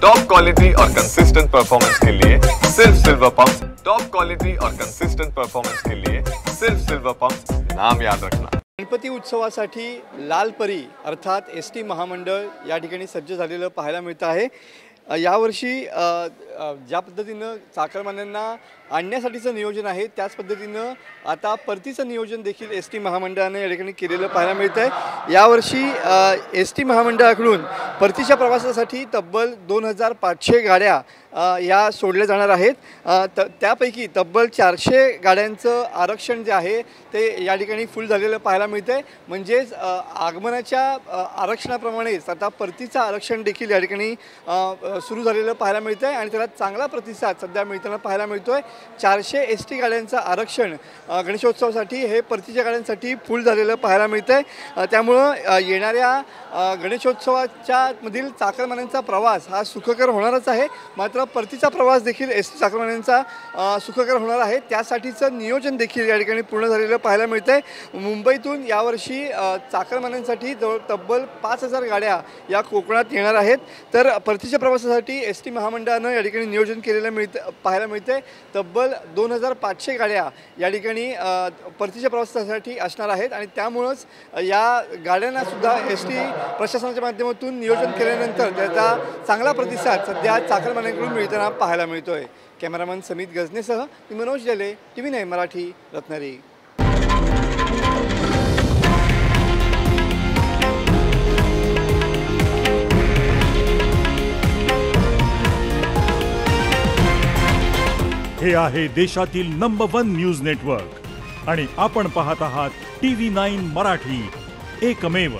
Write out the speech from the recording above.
Top quality और consistent performance के लिए सिर्फ सिल्वर पंप्स। टॉप क्वालिटी और कंसिस्टेंट परफॉर्मेंस के लिए सिर्फ सिल्वर पंप्स, नाम याद रखना। गणपती उत्सवासाठी लाल परी अर्थात एसटी महामंडळ या ठिकाणी सज्ज झालेलं पाहायला मिळतं आहे। यावर्षी ज्या पद्धतीनं चाकरमान्यांना आणण्यासाठीचं नियोजन आहे त्याच पद्धतीनं आता परतीचं नियोजन देखील एसटी महामंडळाने या ठिकाणी केलेलं पाहायला मिळतं आहे। यावर्षी एसटी महामंडळाकडून परतीच्या प्रवासासाठी तब्बल 2500 गाड्या या सोडल्या जाणार आहेत। त्यापैकी तब्बल 400 गाड्यांचं आरक्षण जे आहे ते या ठिकाणी फुल झालेलं पाहायला मिळतंय। म्हणजेच आगमनाच्या आरक्षणाप्रमाणेच आता परतीचं आरक्षण देखील या ठिकाणी सुरू झालेलं पाहायला मिळतंय आणि त्याला चांगला प्रतिसाद सध्या मिळताना पाहायला मिळतोय। 400 एसटी गाड्यांचं आरक्षण गणेशोत्सवासाठी हे परतीच्या गाड्यांसाठी फुल झालेलं पाहायला मिळतंय। त्यामुळं येणाऱ्या गणेशोत्सवाच्या मधील चाकरमान्यांचा प्रवास हा सुखकर होणारच आहे। मात्र परतीचा प्रवास देखील एसटी चाकरमान्यांचा सुखकर होणार आहे। त्यासाठीचं नियोजन देखील या ठिकाणी पूर्ण झालेलं पाहायला मिळतंय। मुंबईतून यावर्षी चाकरमान्यांसाठी तब्बल 5000 गाड्या या कोकणात येणार आहेत। तर परतीच्या प्रवासासाठी एसटी महामंडळानं या ठिकाणी नियोजन केलेलं पाहायला मिळतंय। तब्बल 2500 गाड्या या ठिकाणी परतीच्या प्रवासासाठी असणार आहेत आणि त्यामुळेच या गाड्यांना सुद्धा एसटी प्रशासनाच्या माध्यमातून नियोजन केल्यानंतर त्याचा चांगला प्रतिसाद सध्या चाकरमान्यांकडून मिळताना पाहायला मिळतोय। कॅमेरामन समित गजनेसह मनोज जले, TV9 मराठी, रत्नागिरी। हे आहे देशातील नंबर 1 न्यूज नेटवर्क आणि आपण पाहत आहात TV9 मराठी, एकमेव।